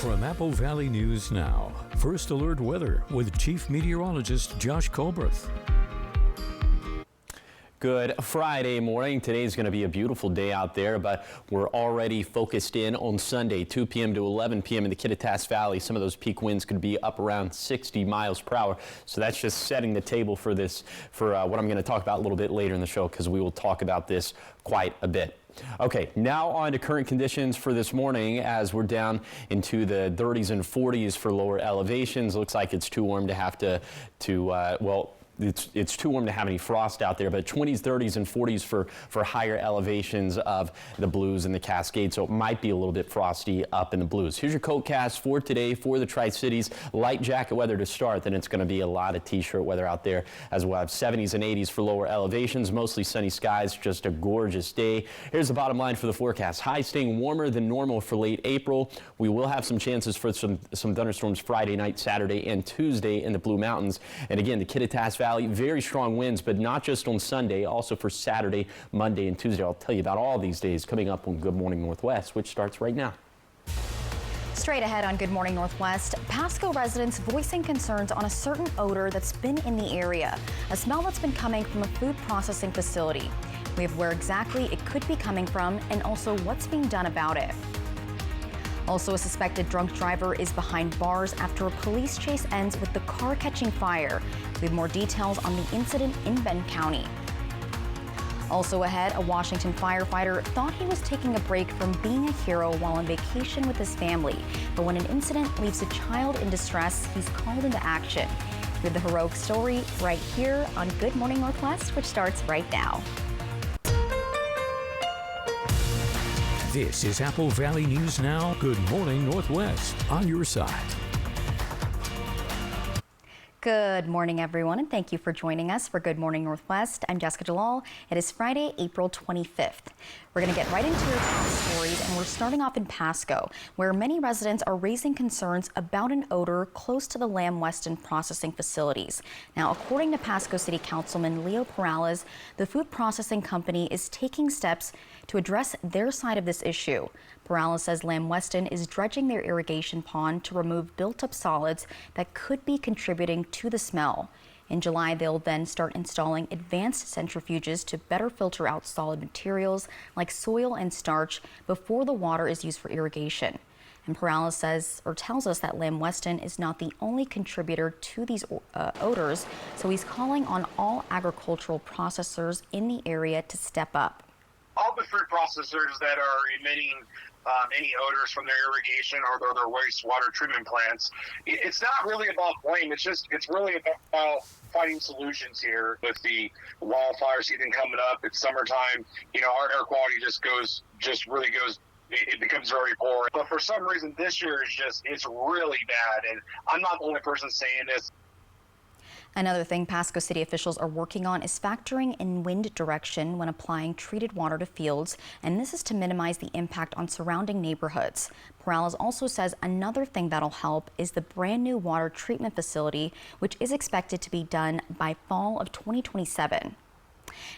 From Apple Valley News Now, First Alert Weather with Chief Meteorologist Josh Colberth. Good Friday morning. Today's going to be a beautiful day out there, but we're already focused in on Sunday, 2 p.m. to 11 p.m. in the Kittitas Valley. Some of those peak winds could be up around 60 miles per hour. So that's just setting the table for what I'm going to talk about a little bit later in the show, because we will talk about this quite a bit. Okay, now on to current conditions for this morning as we're down into the 30s and 40s for lower elevations. Looks like it's too warm to have it's too warm to have any frost out there, but 20s, 30s, and 40s for higher elevations of the Blues and the Cascades, so it might be a little bit frosty up in the Blues. Here's your coatcast for today for the Tri-Cities. Light jacket weather to start, then it's going to be a lot of t-shirt weather out there as well. 70s and 80s for lower elevations, mostly sunny skies, just a gorgeous day. Here's the bottom line for the forecast. Highs staying warmer than normal for late April. We will have some chances for some thunderstorms Friday night, Saturday, and Tuesday in the Blue Mountains. And again, the Kittitas Valley, very strong winds, but not just on Sunday, also for Saturday, Monday, and Tuesday. I'll tell you about all these days coming up on Good Morning Northwest, which starts right now. Straight ahead on Good Morning Northwest, Pasco residents voicing concerns on a certain odor that's been in the area, a smell that's been coming from a food processing facility. We have where exactly it could be coming from and also what's being done about it. Also, a suspected drunk driver is behind bars after a police chase ends with the car catching fire. We have more details on the incident in Bend County. Also ahead, a Washington firefighter thought he was taking a break from being a hero while on vacation with his family. But when an incident leaves a child in distress, he's called into action. We have the heroic story right here on Good Morning Northwest, which starts right now. This is Apple Valley News Now. Good Morning Northwest on your side. Good morning, everyone, and thank you for joining us for Good Morning Northwest. I'm Jessica Jalal. It is Friday, April 25th. We're going to get right into your top stories, and we're starting off in Pasco, where many residents are raising concerns about an odor close to the Lamb Weston processing facilities. Now, according to Pasco City Councilman Leo Perales, the food processing company is taking steps to address their side of this issue. Perales says Lamb Weston is dredging their irrigation pond to remove built-up solids that could be contributing to the smell. In July, they'll then start installing advanced centrifuges to better filter out solid materials like soil and starch before the water is used for irrigation. And Perales tells us that Lamb Weston is not the only contributor to these odors, so he's calling on all agricultural processors in the area to step up. All the food processors that are emitting any odors from their irrigation or their wastewater treatment plants, it's not really about blame. It's really about finding solutions here. With the wildfire season coming up, it's summertime. Our air quality it becomes very poor. But for some reason, this year it's really bad. And I'm not the only person saying this. Another thing Pasco City officials are working on is factoring in wind direction when applying treated water to fields, and this is to minimize the impact on surrounding neighborhoods. Perales also says another thing that'll help is the brand new water treatment facility, which is expected to be done by fall of 2027.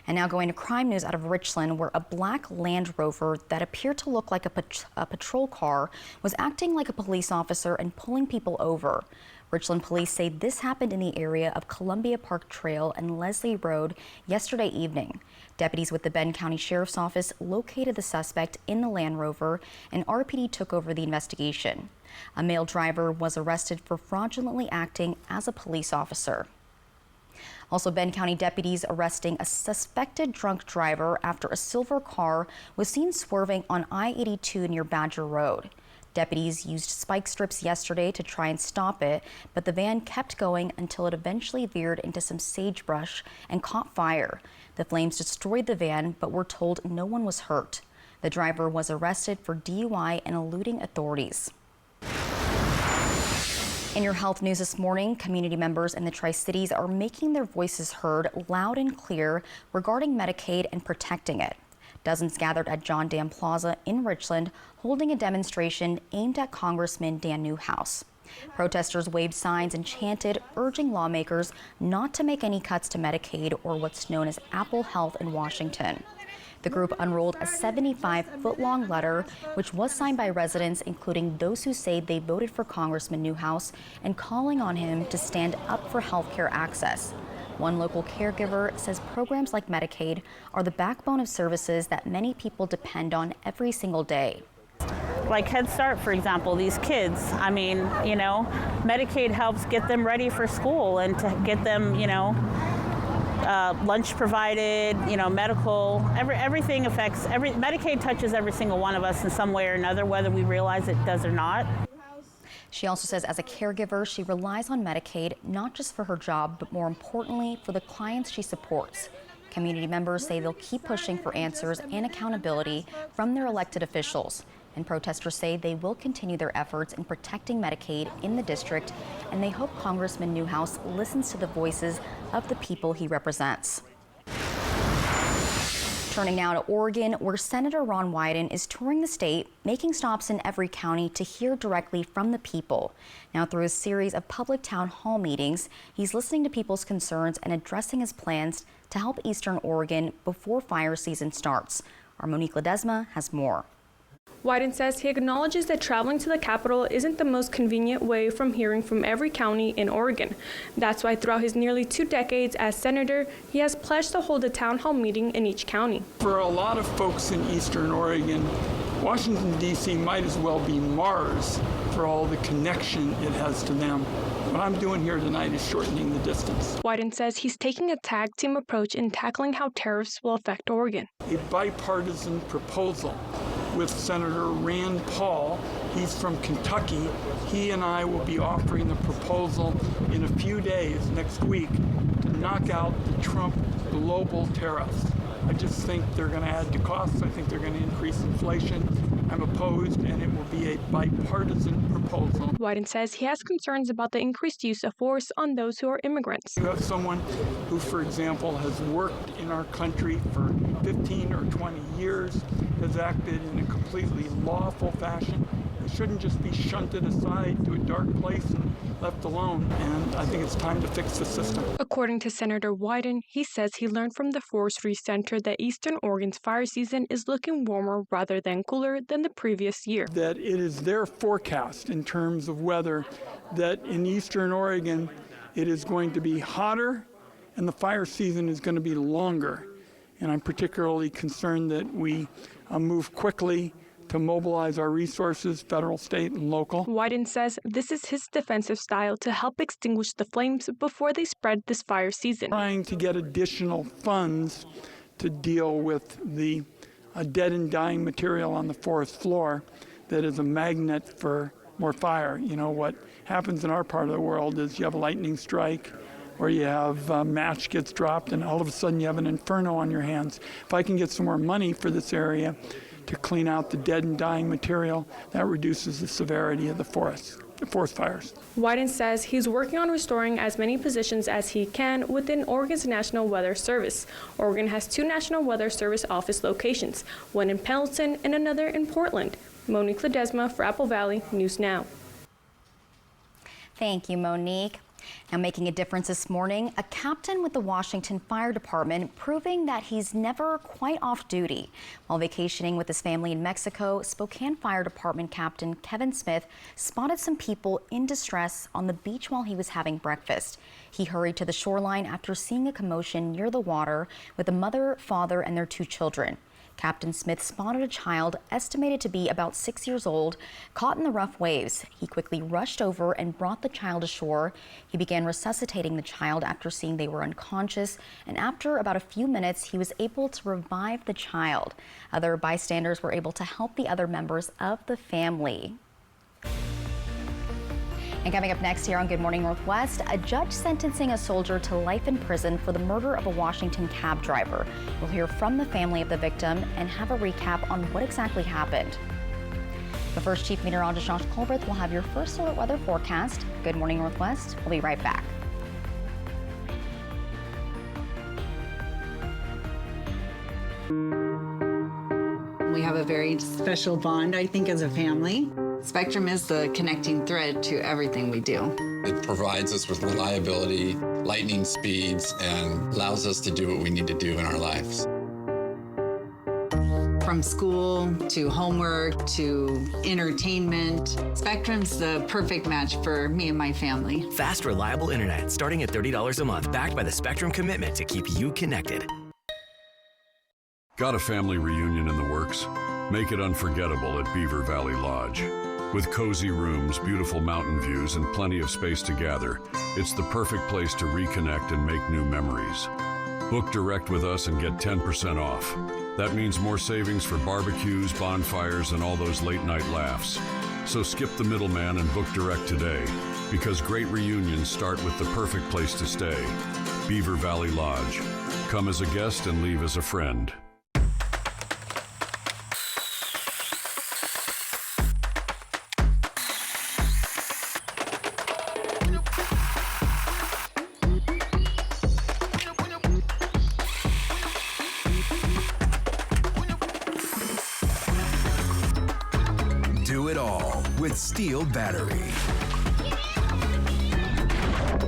And now going to crime news out of Richland, where a black Land Rover that appeared to look like a patrol car was acting like a police officer and pulling people over. Richland police say this happened in the area of Columbia Park Trail and Leslie Road yesterday evening. Deputies with the Bend County Sheriff's Office located the suspect in the Land Rover, and RPD took over the investigation. A male driver was arrested for fraudulently acting as a police officer. Also, Bend County deputies arresting a suspected drunk driver after a silver car was seen swerving on I-82 near Badger Road. Deputies used spike strips yesterday to try and stop it, but the van kept going until it eventually veered into some sagebrush and caught fire. The flames destroyed the van, but we're told no one was hurt. The driver was arrested for DUI and eluding authorities. In your health news this morning, community members in the Tri-Cities are making their voices heard loud and clear regarding Medicaid and protecting it. Dozens gathered at John Dam Plaza in Richland, holding a demonstration aimed at Congressman Dan Newhouse. Protesters waved signs and chanted, urging lawmakers not to make any cuts to Medicaid or what's known as Apple Health in Washington. The group unrolled a 75-foot-long letter, which was signed by residents, including those who say they voted for Congressman Newhouse, and calling on him to stand up for health care access. One local caregiver says programs like Medicaid are the backbone of services that many people depend on every single day. Like Head Start, for example, these kids, I mean, Medicaid helps get them ready for school and to get them, lunch provided, medical, everything affects, Medicaid touches every single one of us in some way or another, whether we realize it does or not. She also says as a caregiver, she relies on Medicaid, not just for her job, but more importantly, for the clients she supports. Community members say they'll keep pushing for answers and accountability from their elected officials. And protesters say they will continue their efforts in protecting Medicaid in the district, and they hope Congressman Newhouse listens to the voices of the people he represents. Turning now to Oregon, where Senator Ron Wyden is touring the state, making stops in every county to hear directly from the people. Now, through a series of public town hall meetings, he's listening to people's concerns and addressing his plans to help Eastern Oregon before fire season starts. Our Monique Ledesma has more. Wyden says he acknowledges that traveling to the capital isn't the most convenient way from hearing from every county in Oregon. That's why throughout his nearly 2 decades as senator, he has pledged to hold a town hall meeting in each county. For a lot of folks in Eastern Oregon, Washington, D.C. might as well be Mars for all the connection it has to them. What I'm doing here tonight is shortening the distance. Wyden says he's taking a tag team approach in tackling how tariffs will affect Oregon. A bipartisan proposal with Senator Rand Paul. He's from Kentucky. He and I will be offering the proposal in a few days next week to knock out the Trump global tariffs. I just think they're going to add to costs. I think they're going to increase inflation. I'm opposed, and it will be a bipartisan proposal. Wyden says he has concerns about the increased use of force on those who are immigrants. You have someone who, for example, has worked in our country for 15 or 20 years, has acted in a completely lawful fashion. They shouldn't just be shunted aside to a dark place and left alone, and I think it's time to fix the system. According to Senator Wyden, he says he learned from the Forestry Center that Eastern Oregon's fire season is looking warmer rather than cooler than the previous year. That it is their forecast in terms of weather that in Eastern Oregon it is going to be hotter and the fire season is going to be longer. And I'm particularly concerned that we move quickly to mobilize our resources, federal, state, and local. Wyden says this is his defensive style to help extinguish the flames before they spread this fire season. Trying to get additional funds to deal with the dead and dying material on the forest floor that is a magnet for more fire. You know, what happens in our part of the world is you have a lightning strike, or you have a match gets dropped, and all of a sudden you have an inferno on your hands. If I can get some more money for this area to clean out the dead and dying material, that reduces the severity of the forest fires. Wyden says he's working on restoring as many positions as he can within Oregon's National Weather Service. Oregon has 2 National Weather Service office locations, one in Pendleton and another in Portland. Monique Ledesma for Apple Valley News Now. Thank you, Monique. Now, making a difference this morning, a captain with the Washington Fire Department proving that he's never quite off duty. While vacationing with his family in Mexico, Spokane Fire Department Captain Kevin Smith spotted some people in distress on the beach while he was having breakfast. He hurried to the shoreline after seeing a commotion near the water with a mother, father, and their 2 children. Captain Smith spotted a child estimated to be about 6 years old, caught in the rough waves. He quickly rushed over and brought the child ashore. He began resuscitating the child after seeing they were unconscious, and after about a few minutes, he was able to revive the child. Other bystanders were able to help the other members of the family. And coming up next here on Good Morning Northwest, a judge sentencing a soldier to life in prison for the murder of a Washington cab driver. We'll hear from the family of the victim and have a recap on what exactly happened. But first, Chief Meteorologist Josh Colbert will have your first alert weather forecast. Good Morning Northwest. We'll be right back. We have a very special bond, I think, as a family. Spectrum is the connecting thread to everything we do. It provides us with reliability, lightning speeds, and allows us to do what we need to do in our lives. From school to homework to entertainment, Spectrum's the perfect match for me and my family. Fast, reliable internet starting at $30 a month, backed by the Spectrum commitment to keep you connected. Got a family reunion in the works? Make it unforgettable at Beaver Valley Lodge. With cozy rooms, beautiful mountain views, and plenty of space to gather, it's the perfect place to reconnect and make new memories. Book direct with us and get 10% off. That means more savings for barbecues, bonfires, and all those late-night laughs. So skip the middleman and book direct today, because great reunions start with the perfect place to stay. Beaver Valley Lodge. Come as a guest and leave as a friend. Do it all with Steel Battery.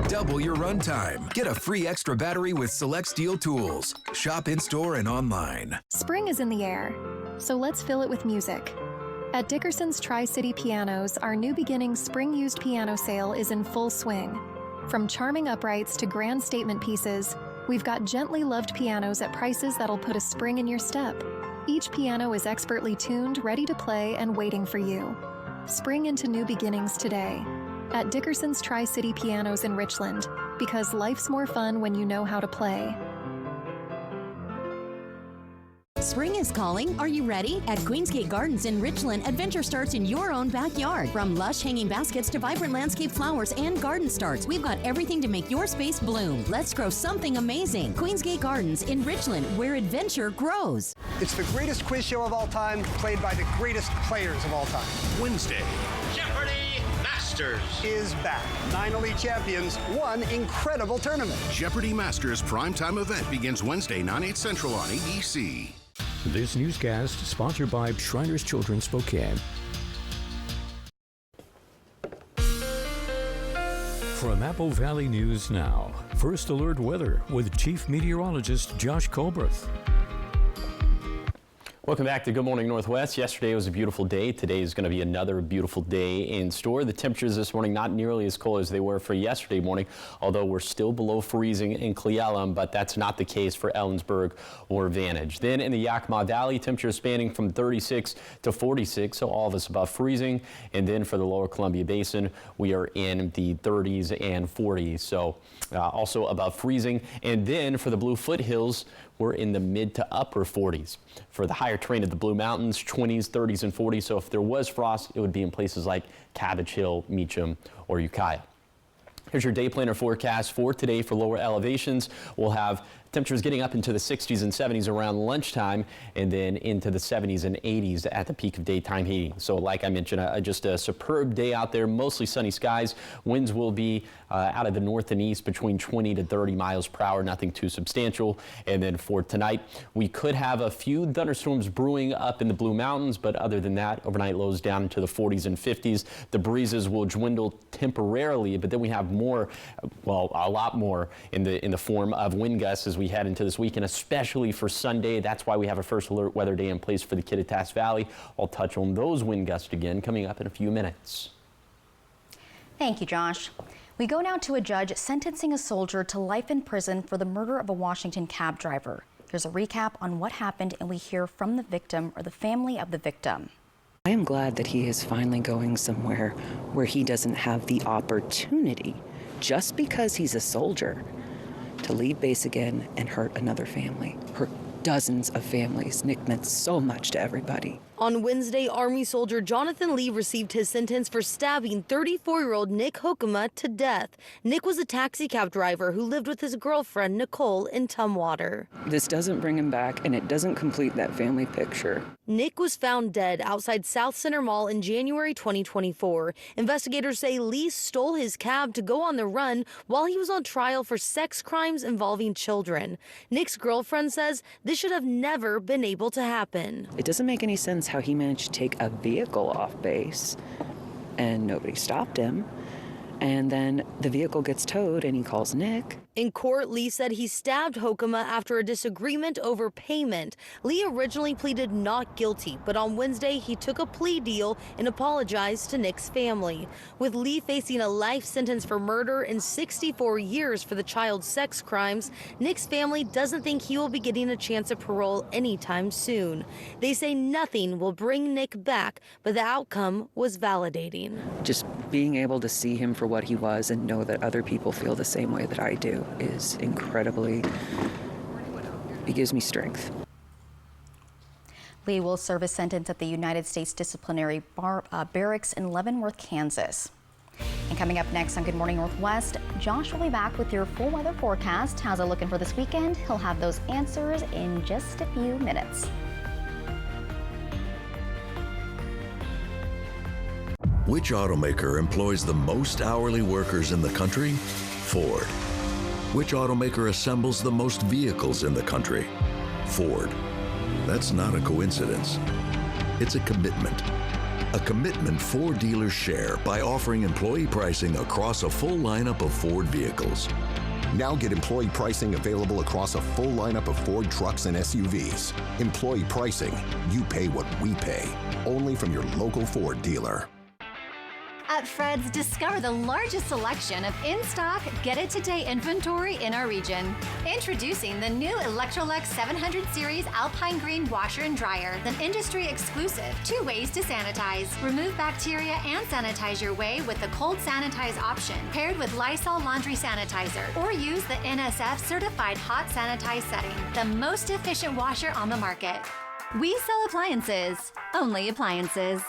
Double your runtime. Get a free extra battery with select Steel tools. Shop in-store and online. Spring is in the air, so let's fill it with music. At Dickerson's Tri-City Pianos, our New Beginnings Spring Used Piano Sale is in full swing. From charming uprights to grand statement pieces, we've got gently loved pianos at prices that'll put a spring in your step. Each piano is expertly tuned, ready to play, and waiting for you. Spring into new beginnings today at Dickerson's Tri-City Pianos in Richland, because life's more fun when you know how to play. Spring is calling. Are you ready? At Queensgate Gardens in Richland, adventure starts in your own backyard. From lush hanging baskets to vibrant landscape flowers and garden starts, we've got everything to make your space bloom. Let's grow something amazing. Queensgate Gardens in Richland, where adventure grows. It's the greatest quiz show of all time, played by the greatest players of all time. Wednesday, Jeopardy! Masters is back. 9 elite champions, one incredible tournament. Jeopardy! Masters primetime event begins Wednesday, 9/8 Central on ABC. This newscast sponsored by Shriners Children's Spokane. From Apple Valley News Now, First Alert Weather with Chief Meteorologist Josh Colberth. Welcome back to Good Morning Northwest. Yesterday was a beautiful day. Today is going to be another beautiful day in store. The temperatures this morning not nearly as cold as they were for yesterday morning, although we're still below freezing in Cle Elum, but that's not the case for Ellensburg or Vantage. Then in the Yakima Valley, temperatures spanning from 36 to 46, so all of us above freezing. And then for the lower Columbia Basin, we are in the 30s and 40s, so also above freezing. And then for the Blue Foothills, we're in the mid to upper 40s. For the higher terrain of the Blue Mountains, 20s, 30s, and 40s. So if there was frost, it would be in places like Cabbage Hill, Meacham, or Ukiah. Here's your day planner forecast for today for lower elevations. We'll have temperatures getting up into the 60s and 70s around lunchtime, and then into the 70s and 80s at the peak of daytime heating. So like I mentioned, just a superb day out there, mostly sunny skies. Winds will be out of the north and east between 20 to 30 miles per hour, nothing too substantial. And then for tonight, we could have a few thunderstorms brewing up in the Blue Mountains, but other than that, overnight lows down into the 40s and 50s. The breezes will dwindle temporarily, but then we have more, well, a lot more in the form of wind gusts as we head into this weekend, especially for Sunday. That's why we have a first alert weather day in place for the Kittitas Valley. I'll touch on those wind gusts again coming up in a few minutes. Thank you, Josh. We go now to a judge sentencing a soldier to life in prison for the murder of a Washington cab driver. Here's a recap on what happened, and we hear from the victim or the family of the victim. I am glad that he is finally going somewhere where he doesn't have the opportunity, just because he's a soldier, to leave base again and hurt another family, hurt dozens of families. Nick meant so much to everybody. On Wednesday, Army soldier Jonathan Lee received his sentence for stabbing 34-year-old Nick Hokema to death. Nick was a taxi cab driver who lived with his girlfriend, Nicole, in Tumwater. This doesn't bring him back, and it doesn't complete that family picture. Nick was found dead outside South Center Mall in January 2024. Investigators say Lee stole his cab to go on the run while he was on trial for sex crimes involving children. Nick's girlfriend says this should have never been able to happen. It doesn't make any sense how he managed to take a vehicle off base and nobody stopped him. And then the vehicle gets towed and he calls Nick. In court, Lee said he stabbed Hokema after a disagreement over payment. Lee originally pleaded not guilty, but on Wednesday he took a plea deal and apologized to Nick's family. With Lee facing a life sentence for murder and 64 years for the child's sex crimes, Nick's family doesn't think he will be getting a chance at parole anytime soon. They say nothing will bring Nick back, but the outcome was validating. Just being able to see him for what he was and know that other people feel the same way that I do is incredibly, it gives me strength. Lee will serve a sentence at the United States Disciplinary Barracks in Leavenworth, Kansas. And coming up next on Good Morning Northwest, Josh will be back with your full weather forecast. How's it looking for this weekend? He'll have those answers in just a few minutes. Which automaker employs the most hourly workers in the country? Ford. Which automaker assembles the most vehicles in the country? Ford. That's not a coincidence. It's a commitment. A commitment Ford dealers share by offering employee pricing across a full lineup of Ford vehicles. Now get employee pricing available across a full lineup of Ford trucks and SUVs. Employee pricing, you pay what we pay. Only from your local Ford dealer. At Fred's, discover the largest selection of in-stock, get-it-today inventory in our region. Introducing the new Electrolux 700 Series Alpine Green Washer and Dryer, an industry-exclusive 2 ways to sanitize. Remove bacteria and sanitize your way with the Cold Sanitize option, paired with Lysol Laundry Sanitizer, or use the NSF-certified Hot Sanitize setting, the most efficient washer on the market. We sell appliances, only appliances.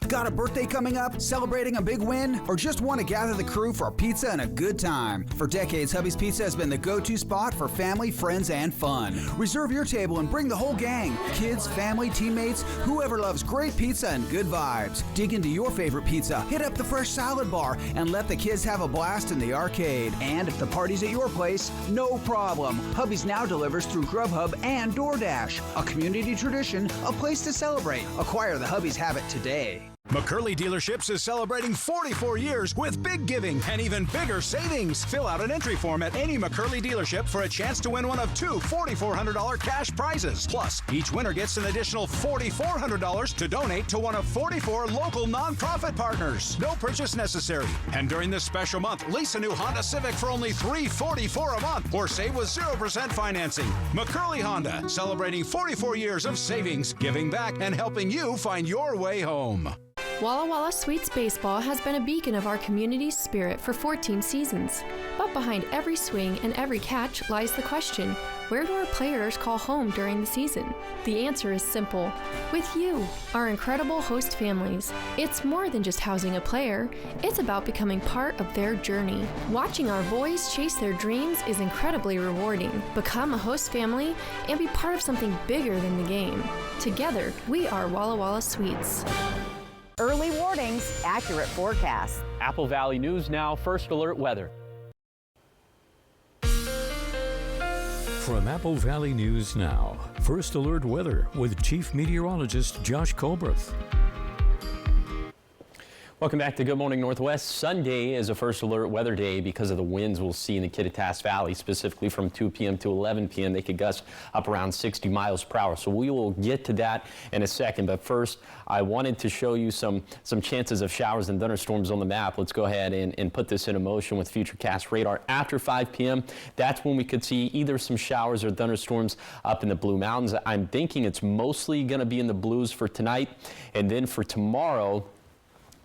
Got a birthday coming up, celebrating a big win, or just want to gather the crew for a pizza and a good time? For decades, Hubby's Pizza has been the go-to spot for family, friends, and fun. Reserve your table and bring the whole gang. Kids, family, teammates, whoever loves great pizza and good vibes. Dig into your favorite pizza, hit up the fresh salad bar, and let the kids have a blast in the arcade. And if the party's at your place, no problem. Hubby's now delivers through Grubhub and DoorDash. A community tradition, a place to celebrate. Acquire the Hubby's habit today. McCurley Dealerships is celebrating 44 years with big giving and even bigger savings. Fill out an entry form at any McCurley dealership for a chance to win one of 2 $4,400 cash prizes. Plus, each winner gets an additional $4,400 to donate to one of 44 local nonprofit partners. No purchase necessary. And during this special month, lease a new Honda Civic for only $344 a month or save with 0% financing. McCurley Honda, celebrating 44 years of savings, giving back, and helping you find your way home. Walla Walla Sweets Baseball has been a beacon of our community's spirit for 14 seasons. But behind every swing and every catch lies the question, where do our players call home during the season? The answer is simple. With you, our incredible host families. It's more than just housing a player. It's about becoming part of their journey. Watching our boys chase their dreams is incredibly rewarding. Become a host family and be part of something bigger than the game. Together, we are Walla Walla Sweets. Early warnings, accurate forecasts. Apple Valley News Now, First Alert Weather. From Apple Valley News Now, First Alert Weather with Chief Meteorologist Josh Colbert. Welcome back to Good Morning Northwest. Sunday is a First Alert weather day because of the winds we'll see in the Kittitas Valley, specifically from 2 p.m. to 11 p.m. They could gust up around 60 miles per hour. So we will get to that in a second. But first, I wanted to show you some chances of showers and thunderstorms on the map. Let's go ahead and put this into motion with Futurecast radar. After 5 p.m., that's when we could see either some showers or thunderstorms up in the Blue Mountains. I'm thinking it's mostly going to be in the Blues for tonight. And then for tomorrow,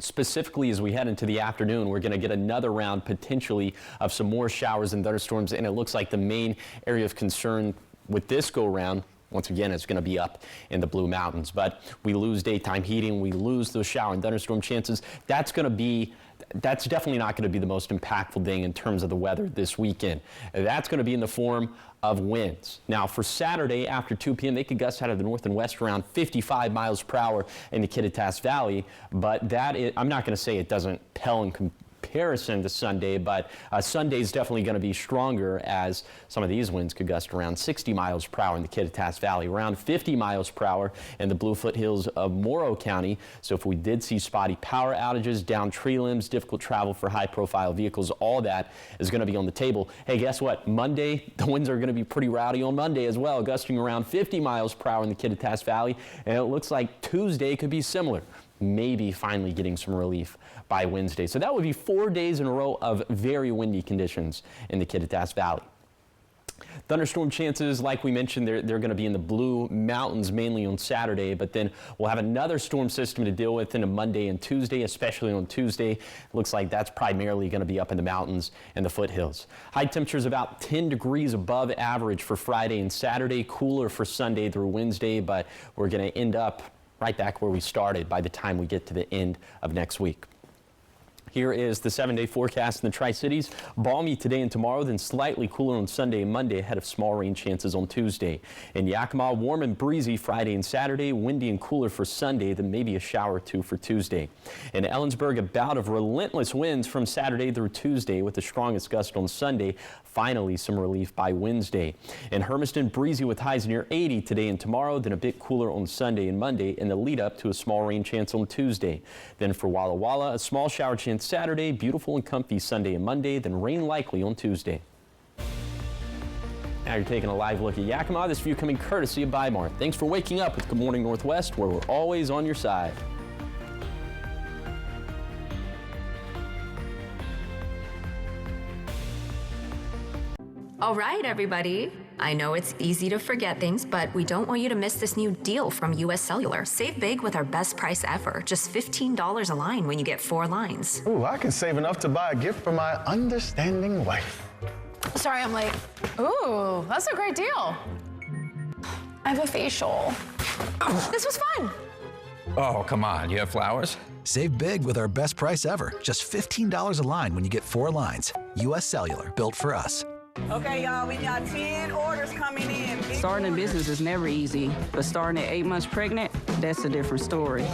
specifically as we head into the afternoon, we're going to get another round potentially of some more showers and thunderstorms, and it looks like the main area of concern with this go round, once again, it's going to be up in the Blue Mountains. But we lose daytime heating, we lose those shower and thunderstorm chances. That's definitely not going to be the most impactful thing in terms of the weather this weekend. That's going to be in the form of winds. Now for Saturday after 2 p.m. they could gust out of the north and west around 55 miles per hour in the Kittitas Valley, but I'm not going to say it doesn't pale in comparison to Sunday, but Sunday's definitely going to be stronger as some of these winds could gust around 60 miles per hour in the Kittitas Valley, around 50 miles per hour in the Blue Foothills of Morrow County. So if we did see spotty power outages, down tree limbs, difficult travel for high-profile vehicles, all that is going to be on the table. Hey, guess what? Monday, the winds are going to be pretty rowdy on Monday as well, gusting around 50 miles per hour in the Kittitas Valley, and it looks like Tuesday could be similar. Maybe finally getting some relief by Wednesday. So that would be 4 days in a row of very windy conditions in the Kittitas Valley. Thunderstorm chances, like we mentioned, they're going to be in the Blue Mountains mainly on Saturday, but then we'll have another storm system to deal with into Monday and Tuesday, especially on Tuesday. It looks like that's primarily going to be up in the mountains and the foothills. High temperatures about 10 degrees above average for Friday and Saturday, cooler for Sunday through Wednesday, but we're going to end up right back where we started by the time we get to the end of next week. Here is the 7-day forecast in the Tri-Cities. Balmy today and tomorrow, then slightly cooler on Sunday and Monday ahead of small rain chances on Tuesday. In Yakima, warm and breezy Friday and Saturday, windy and cooler for Sunday, then maybe a shower or two for Tuesday. In Ellensburg, a bout of relentless winds from Saturday through Tuesday with the strongest gust on Sunday. Finally, some relief by Wednesday. In Hermiston, breezy with highs near 80 today and tomorrow, then a bit cooler on Sunday and Monday in the lead up to a small rain chance on Tuesday. Then for Walla Walla, a small shower chance Saturday, beautiful and comfy Sunday and Monday, then rain likely on Tuesday. Now you're taking a live look at Yakima. This view coming courtesy of Bimar. Thanks for waking up with Good Morning Northwest, where we're always on your side. All right, everybody. I know it's easy to forget things, but we don't want you to miss this new deal from US Cellular. Save big with our best price ever. Just $15 a line when you get 4 lines. Ooh, I can save enough to buy a gift for my understanding wife. Sorry, I'm late. Ooh, that's a great deal. I have a facial. This was fun. Oh, come on. You have flowers? Save big with our best price ever. Just $15 a line when you get 4 lines. US Cellular, built for us. Okay, y'all, we got 10 orders coming in. Starting a business is never easy, but starting at 8 months pregnant, that's a different story.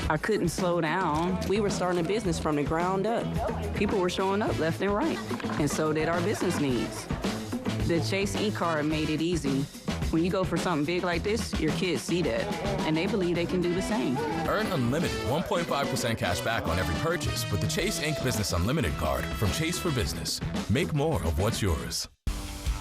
I couldn't slow down. We were starting a business from the ground up. People were showing up left and right, and so did our business needs. The Chase e-card made it easy. When you go for something big like this, your kids see that, and they believe they can do the same. Earn unlimited 1.5% cash back on every purchase with the Chase Inc. Business Unlimited card from Chase for Business. Make more of what's yours.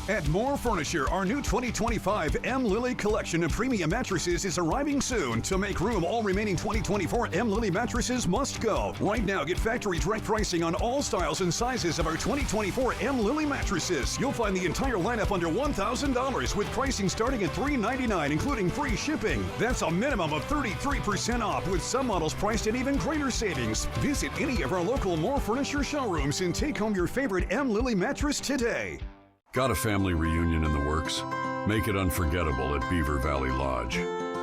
At Moore Furniture, our new 2025 M. Lily collection of premium mattresses is arriving soon. To make room, all remaining 2024 M. Lily mattresses must go. Right now, get factory direct pricing on all styles and sizes of our 2024 M. Lily mattresses. You'll find the entire lineup under $1,000 with pricing starting at $399, including free shipping. That's a minimum of 33% off, with some models priced at even greater savings. Visit any of our local Moore Furniture showrooms and take home your favorite M. Lily mattress today. Got a family reunion in the works? Make it unforgettable at Beaver Valley Lodge.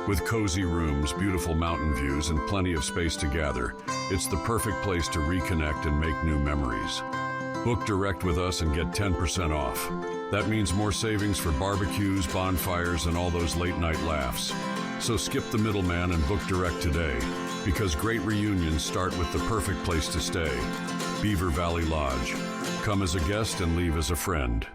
With cozy rooms, beautiful mountain views, and plenty of space to gather, it's the perfect place to reconnect and make new memories. Book direct with us and get 10% off. That means more savings for barbecues, bonfires, and all those late-night laughs. So skip the middleman and book direct today, because great reunions start with the perfect place to stay. Beaver Valley Lodge. Come as a guest and leave as a friend.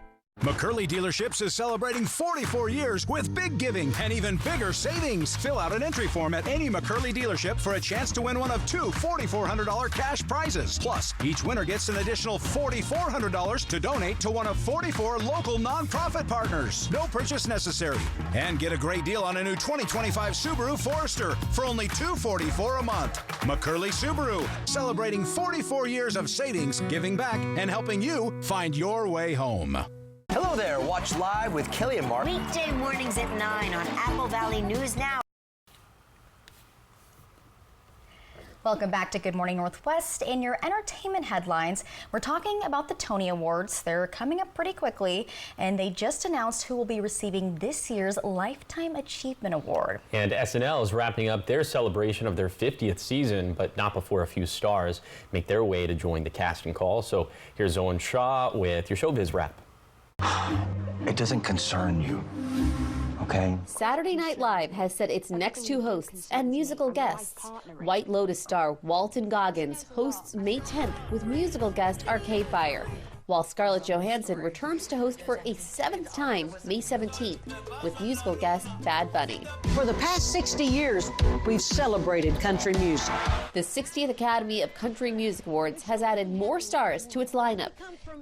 McCurley Dealerships is celebrating 44 years with big giving and even bigger savings. Fill out an entry form at any McCurley dealership for a chance to win one of 2 $4,400 cash prizes. Plus, each winner gets an additional $4,400 to donate to one of 44 local nonprofit partners. No purchase necessary. And get a great deal on a new 2025 Subaru Forester for only $244 a month. McCurley Subaru, celebrating 44 years of savings, giving back, and helping you find your way home. Hello there. Watch Live with Kelly and Mark. Weekday mornings at 9 on Apple Valley News Now. Welcome back to Good Morning Northwest. In your entertainment headlines, we're talking about the Tony Awards. They're coming up pretty quickly, and they just announced who will be receiving this year's Lifetime Achievement Award. And SNL is wrapping up their celebration of their 50th season, but not before a few stars make their way to join the casting call. So here's Owen Shaw with your Showbiz Wrap. It doesn't concern you, Okay. Saturday Night Live has set its next two hosts and musical guests. White Lotus star Walton Goggins hosts May 10th with musical guest Arcade Fire, while Scarlett Johansson returns to host for a 7th time May 17th with musical guest Bad Bunny. For the past 60 years, we've celebrated country music. The 60th Academy of Country Music Awards has added more stars to its lineup.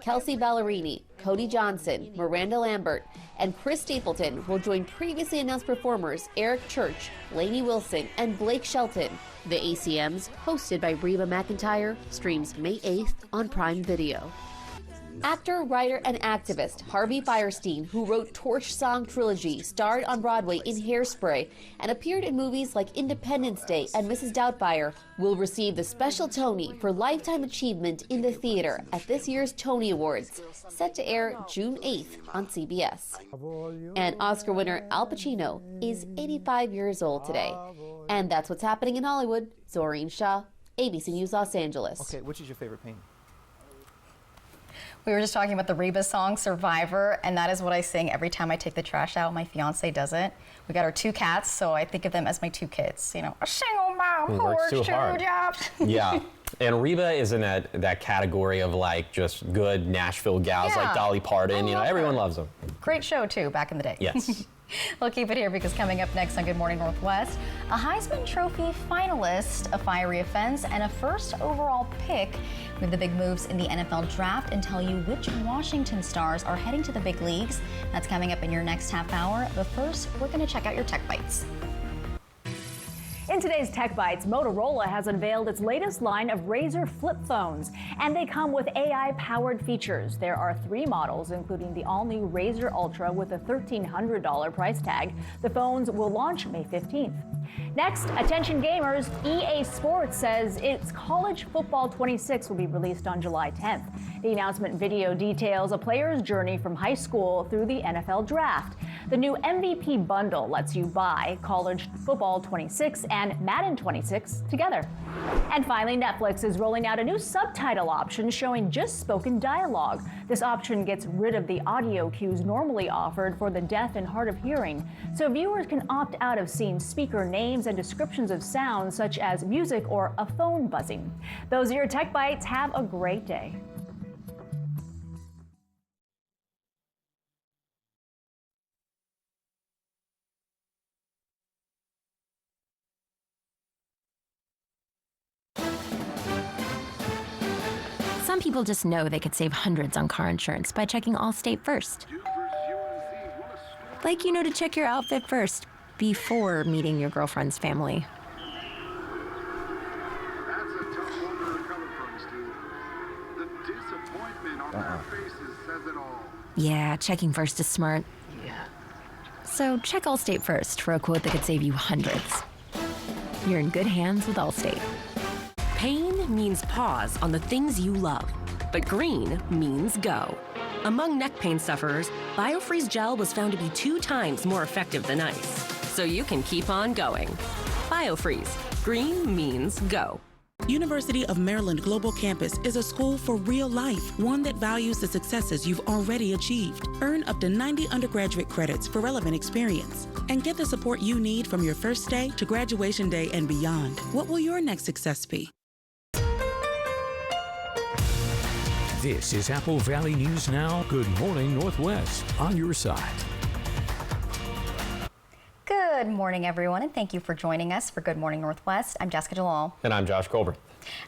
Kelsey Ballerini, Cody Johnson, Miranda Lambert, and Chris Stapleton will join previously announced performers Eric Church, Lainey Wilson, and Blake Shelton. The ACMs, hosted by Reba McEntire, streams May 8th on Prime Video. Actor, writer, and activist Harvey Fierstein, who wrote Torch Song Trilogy, starred on Broadway in Hairspray, and appeared in movies like Independence Day and Mrs. Doubtfire, will receive the Special Tony for Lifetime Achievement in the Theater at this year's Tony Awards, set to air June 8th on CBS. And Oscar winner Al Pacino is 85 years old today. And that's what's happening in Hollywood. Zoreen Shah, ABC News Los Angeles. Okay, which is your favorite painting? We were just talking about the Reba song Survivor, and that is what I sing every time I take the trash out. My fiance does it. We got our 2 cats, so I think of them as my 2 kids. You know, a single mom who works 2 jobs. Yeah. And Reba is in that category of like just good Nashville gals like Dolly Parton. You know, everyone loves them. Great show too, back in the day. Yes. We'll keep it here because coming up next on Good Morning Northwest, a Heisman Trophy finalist, a fiery offense, and a first overall pick. We have the big moves in the NFL draft and tell you which Washington stars are heading to the big leagues. That's coming up in your next half hour. But first, we're going to check out your Tech Bites. In today's Tech Bites, Motorola has unveiled its latest line of Razr flip phones, and they come with AI-powered features. There are 3 models, including the all-new Razr Ultra with a $1,300 price tag. The phones will launch May 15th. Next, attention gamers, EA Sports says its College Football 26 will be released on July 10th. The announcement video details a player's journey from high school through the NFL draft. The new MVP bundle lets you buy College Football 26 and Madden 26 together. And finally, Netflix is rolling out a new subtitle option showing just spoken dialogue. This option gets rid of the audio cues normally offered for the deaf and hard of hearing, so viewers can opt out of seeing speaker names and descriptions of sounds such as music or a phone buzzing. Those are your Tech Bites. Have a great day. Some people just know they could save hundreds on car insurance by checking Allstate first. Like you know to check your outfit first before meeting your girlfriend's family. Yeah, checking first is smart. Yeah. So check Allstate first for a quote that could save you hundreds. You're in good hands with Allstate. Pain means pause on the things you love, but green means go. Among neck pain sufferers, BioFreeze gel was found to be 2 times more effective than ice. So you can keep on going. BioFreeze. Green means go. University of Maryland Global Campus is a school for real life, one that values the successes you've already achieved. Earn up to 90 undergraduate credits for relevant experience and get the support you need from your first day to graduation day and beyond. What will your next success be? This is Apple Valley News Now. Good morning, Northwest, on your side. Good morning, everyone, and thank you for joining us for Good Morning Northwest. I'm Jessica Jalal. And I'm Josh Colbert.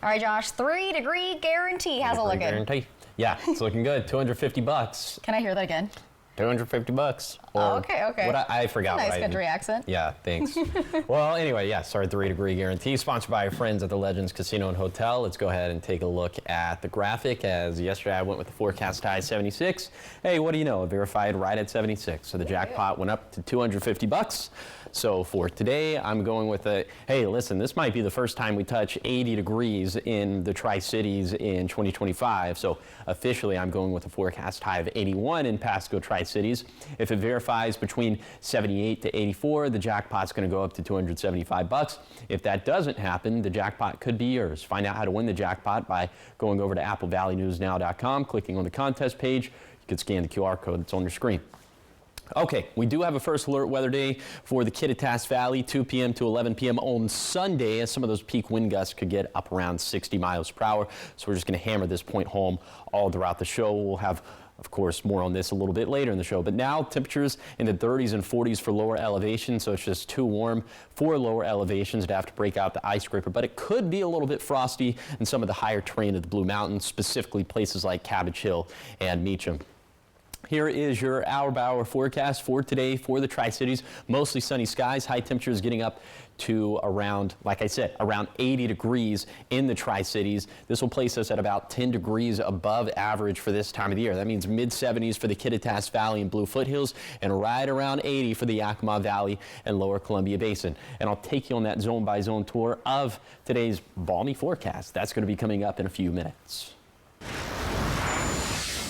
All right, Josh, 3-degree guarantee. How's it looking? Guarantee. Yeah, it's looking good. $250. Can I hear that again? $250. Oh, okay. I forgot. Nice what country accent. Yeah, thanks. Well, anyway, yes, our 3-degree guarantee, sponsored by our friends at the Legends Casino and Hotel. Let's go ahead and take a look at the graphic. As yesterday, I went with the forecast high 76. Hey, what do you know? Verified right at 76. So the jackpot went up to $250. So for today, I'm going with hey, listen, this might be the first time we touch 80 degrees in the Tri-Cities in 2025. So officially, I'm going with a forecast high of 81 in Pasco Tri-Cities. If it verifies between 78 to 84, the jackpot's going to go up to $275. If that doesn't happen, the jackpot could be yours. Find out how to win the jackpot by going over to AppleValleyNewsNow.com, clicking on the contest page. You can scan the QR code that's on your screen. Okay, we do have a first alert weather day for the Kittitas Valley, 2 p.m. to 11 p.m. on Sunday, as some of those peak wind gusts could get up around 60 miles per hour. So we're just going to hammer this point home all throughout the show. We'll have, of course, more on this a little bit later in the show. But now temperatures in the 30s and 40s for lower elevations, so it's just too warm for lower elevations to have to break out the ice scraper. But it could be a little bit frosty in some of the higher terrain of the Blue Mountains, specifically places like Cabbage Hill and Meacham. Here is your hour-by-hour forecast for today for the Tri-Cities. Mostly sunny skies, high temperatures getting up to around, like I said, around 80 degrees in the Tri-Cities. This will place us at about 10 degrees above average for this time of the year. That means mid-70s for the Kittitas Valley and Blue Foothills, and right around 80 for the Yakima Valley and Lower Columbia Basin. And I'll take you on that zone-by-zone tour of today's balmy forecast. That's going to be coming up in a few minutes.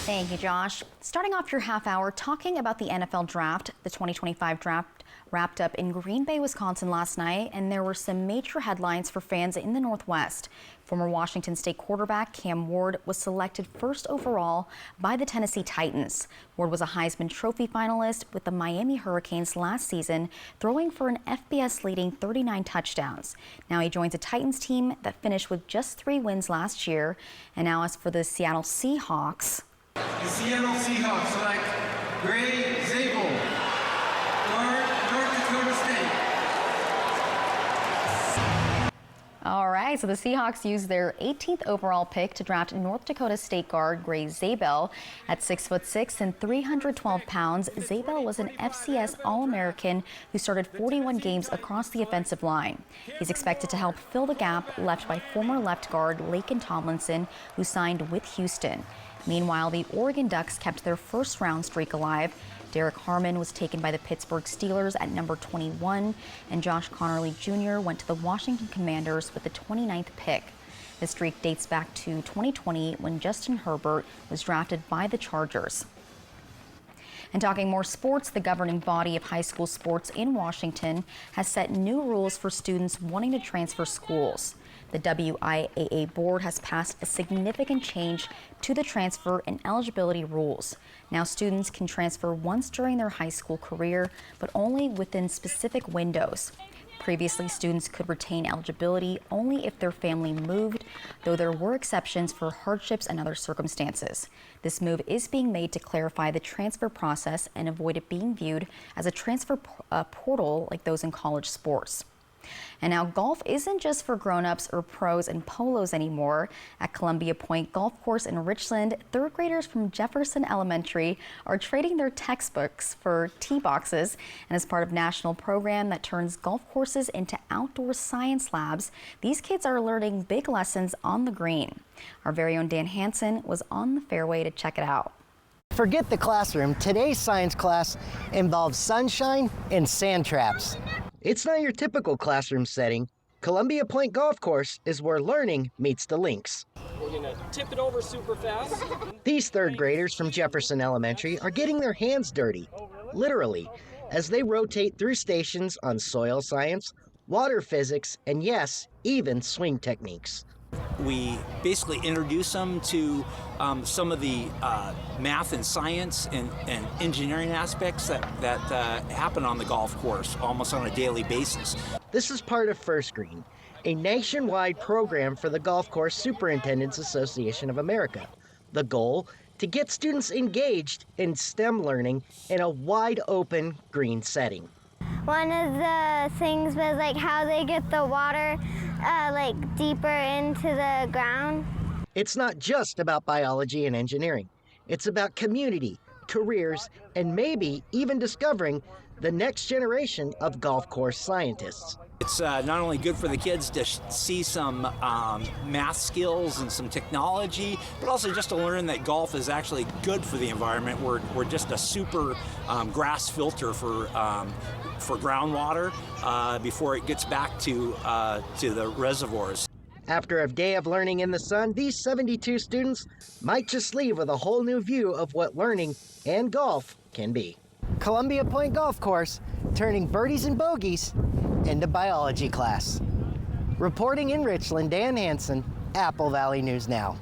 Thank you, Josh. Starting off your half hour talking about the NFL draft. The 2025 draft wrapped up in Green Bay, Wisconsin last night, and there were some major headlines for fans in the Northwest. Former Washington State quarterback Cam Ward was selected first overall by the Tennessee Titans. Ward was a Heisman Trophy finalist with the Miami Hurricanes last season, throwing for an FBS leading 39 touchdowns. Now he joins a Titans team that finished with just 3 wins last year. And now as for the Seattle Seahawks, the Seattle Seahawks select Gray Zabel, North Dakota State. All right, so the Seahawks used their 18th overall pick to draft North Dakota State guard Gray Zabel. At 6'6" and 312 pounds, Zabel was an FCS All-American who started 41 games across the offensive line. He's expected to help fill the gap left by former left guard Laken Tomlinson, who signed with Houston. Meanwhile, the Oregon Ducks kept their first-round streak alive. Derek Harmon was taken by the Pittsburgh Steelers at number 21, and Josh Connerly Jr. went to the Washington Commanders with the 29th pick. The streak dates back to 2020 when Justin Herbert was drafted by the Chargers. And talking more sports, the governing body of high school sports in Washington has set new rules for students wanting to transfer schools. The WIAA board has passed a significant change to the transfer and eligibility rules. Now students can transfer once during their high school career, but only within specific windows. Previously, students could retain eligibility only if their family moved, though there were exceptions for hardships and other circumstances. This move is being made to clarify the transfer process and avoid it being viewed as a transfer portal like those in college sports. And now golf isn't just for grown-ups or pros and polos anymore. At Columbia Point Golf Course in Richland, third graders from Jefferson Elementary are trading their textbooks for tee boxes. And as part of a national program that turns golf courses into outdoor science labs, these kids are learning big lessons on the green. Our very own Dan Hansen was on the fairway to check it out. Forget the classroom. Today's science class involves sunshine and sand traps. It's not your typical classroom setting. Columbia Point Golf Course is where learning meets the links. We're gonna tip it over super fast. These third graders from Jefferson Elementary are getting their hands dirty, literally, as they rotate through stations on soil science, water physics, and yes, even swing techniques. We basically introduce them to some of the math and science and engineering aspects that happen on the golf course almost on a daily basis. This is part of First Green, a nationwide program for the Golf Course Superintendents Association of America. The goal, to get students engaged in STEM learning in a wide open green setting. One of the things was like how they get the water deeper into the ground. It's not just about biology and engineering. It's about community, careers, and maybe even discovering the next generation of golf course scientists. It's not only good for the kids to see some math skills and some technology, but also just to learn that golf is actually good for the environment. We're just a super grass filter for groundwater before it gets back to the reservoirs. After a day of learning in the sun, these 72 students might just leave with a whole new view of what learning and golf can be. Columbia Point Golf Course, turning birdies and bogeys into biology class. Reporting in Richland, Dan Hansen, Apple Valley News Now.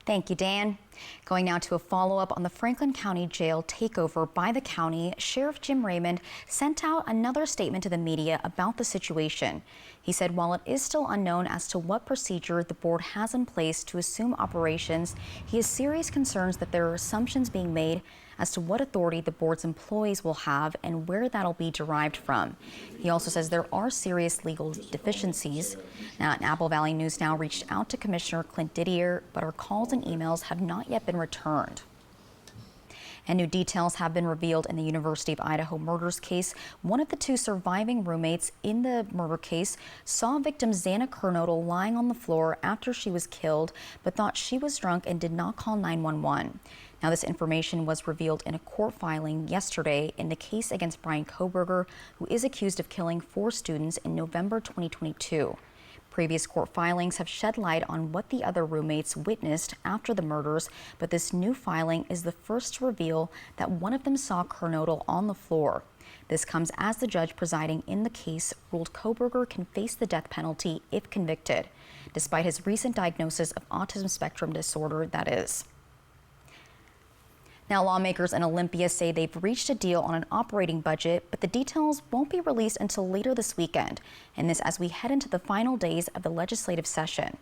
Thank you, Dan. Going now to a follow-up on the Franklin County Jail takeover by the county, Sheriff Jim Raymond sent out another statement to the media about the situation. He said while it is still unknown as to what procedure the board has in place to assume operations, he has serious concerns that there are assumptions being made as to what authority the board's employees will have and where that'll be derived from. He also says there are serious legal deficiencies. Now, Apple Valley News Now reached out to Commissioner Clint Didier, but our calls and emails have not yet been returned. And new details have been revealed in the University of Idaho murders case. One of the two surviving roommates in the murder case saw victim Xana Kernodle lying on the floor after she was killed, but thought she was drunk and did not call 911. Now, this information was revealed in a court filing yesterday in the case against Bryan Kohberger, who is accused of killing 4 students in November 2022. Previous court filings have shed light on what the other roommates witnessed after the murders, but this new filing is the first to reveal that one of them saw Kernodle on the floor. This comes as the judge presiding in the case ruled Kohberger can face the death penalty if convicted, despite his recent diagnosis of autism spectrum disorder, that is. Now, lawmakers in Olympia say they've reached a deal on an operating budget, but the details won't be released until later this weekend, and this as we head into the final days of the legislative session.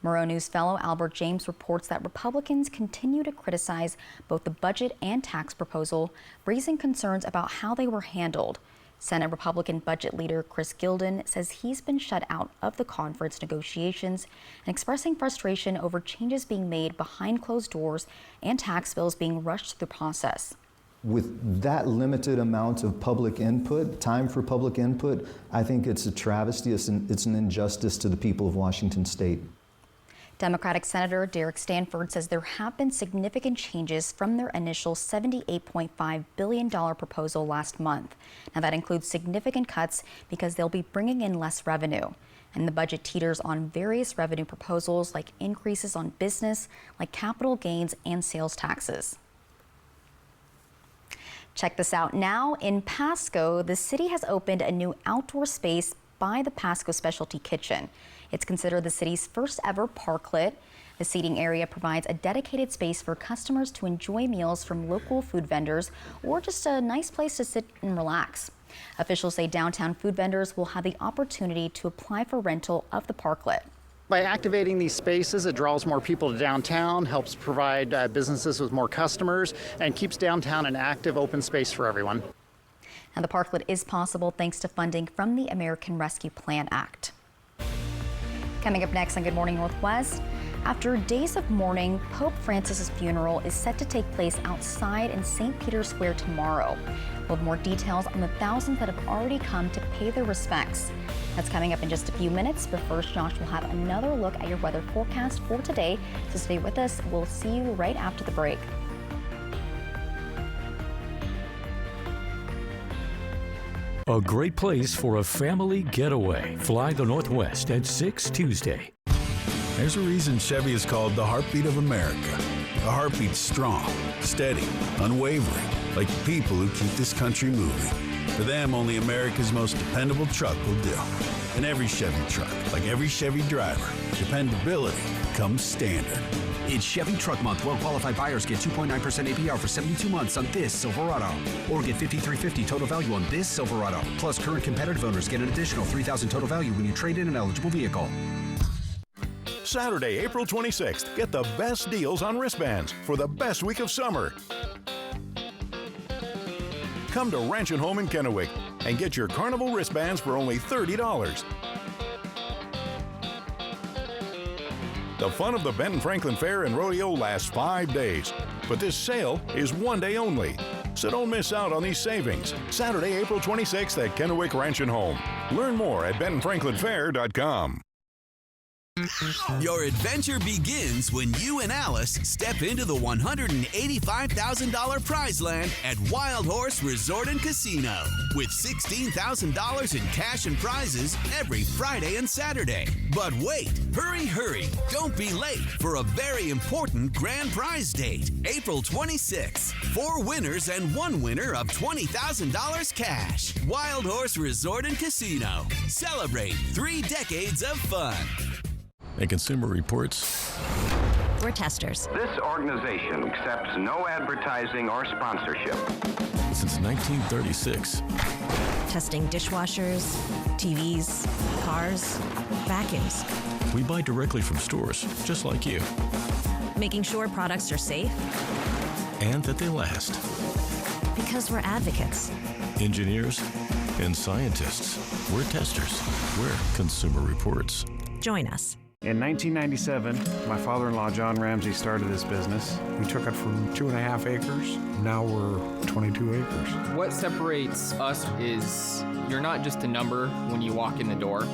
Murrow News fellow Albert James reports that Republicans continue to criticize both the budget and tax proposal, raising concerns about how they were handled. Senate Republican budget leader Chris Gilden says he's been shut out of the conference negotiations and expressing frustration over changes being made behind closed doors and tax bills being rushed through the process. With that limited amount of public input, time for public input, I think it's a travesty, it's an injustice to the people of Washington State. Democratic Senator Derek Stanford says there have been significant changes from their initial $78.5 billion proposal last month. Now, that includes significant cuts because they'll be bringing in less revenue. And the budget teeters on various revenue proposals like increases on business, like capital gains and sales taxes. Check this out now. In Pasco, the city has opened a new outdoor space by the Pasco Specialty Kitchen. It's considered the city's first ever parklet. The seating area provides a dedicated space for customers to enjoy meals from local food vendors or just a nice place to sit and relax. Officials say downtown food vendors will have the opportunity to apply for rental of the parklet. By activating these spaces, it draws more people to downtown, helps provide businesses with more customers, and keeps downtown an active open space for everyone. Now, the parklet is possible thanks to funding from the American Rescue Plan Act. Coming up next on Good Morning Northwest, after days of mourning, Pope Francis's funeral is set to take place outside in St. Peter's Square tomorrow. We'll have more details on the thousands that have already come to pay their respects. That's coming up in just a few minutes, but first, Josh will have another look at your weather forecast for today. So stay with us. We'll see you right after the break. A great place for a family getaway. Fly the Northwest at 6 Tuesday. There's a reason Chevy is called the heartbeat of America. The heartbeat's strong, steady, unwavering, like the people who keep this country moving. For them, only America's most dependable truck will do. And every Chevy truck, like every Chevy driver, dependability comes standard. It's Chevy Truck Month. Well-qualified buyers get 2.9% APR for 72 months on this Silverado. Or get $5,350 total value on this Silverado. Plus, current competitive owners get an additional $3,000 total value when you trade in an eligible vehicle. Saturday, April 26th, get the best deals on wristbands for the best week of summer. Come to Ranch & Home in Kennewick and get your Carnival wristbands for only $30. The fun of the Benton Franklin Fair and Rodeo lasts 5 days, but this sale is 1 day only. So don't miss out on these savings. Saturday, April 26th at Kennewick Ranch & Home. Learn more at bentonfranklinfair.com. Your adventure begins when you and Alice step into the $185,000 prize land at Wild Horse Resort and Casino with $16,000 in cash and prizes every Friday and Saturday. But wait, hurry, don't be late for a very important grand prize date, April 26th. 4 winners and 1 winner of $20,000 cash. Wild Horse Resort and Casino. Celebrate 3 decades of fun. And Consumer Reports We're testers. This organization accepts no advertising or sponsorship. Since 1936. Testing dishwashers, TVs, cars, vacuums. We buy directly from stores, just like you. Making sure products are safe. And that they last. Because we're advocates. Engineers and scientists. We're testers. We're Consumer Reports. Join us. In 1997, my father-in-law, John Ramsey, started this business. We took it from 2.5 acres. Now we're 22 acres. What separates us is you're not just a number when you walk in the door.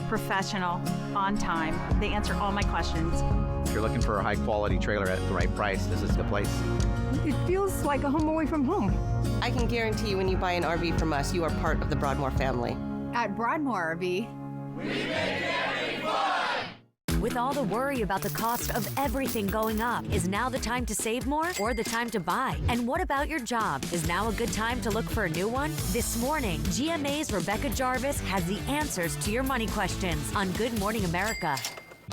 Professional, on time. They answer all my questions. If you're looking for a high-quality trailer at the right price, this is the place. It feels like a home away from home. I can guarantee when you buy an RV from us, you are part of the Broadmoor family. At Broadmoor RV, we make camping fun! With all the worry about the cost of everything going up, is now the time to save more or the time to buy? And what about your job? Is now a good time to look for a new one? This morning, GMA's Rebecca Jarvis has the answers to your money questions on Good Morning America.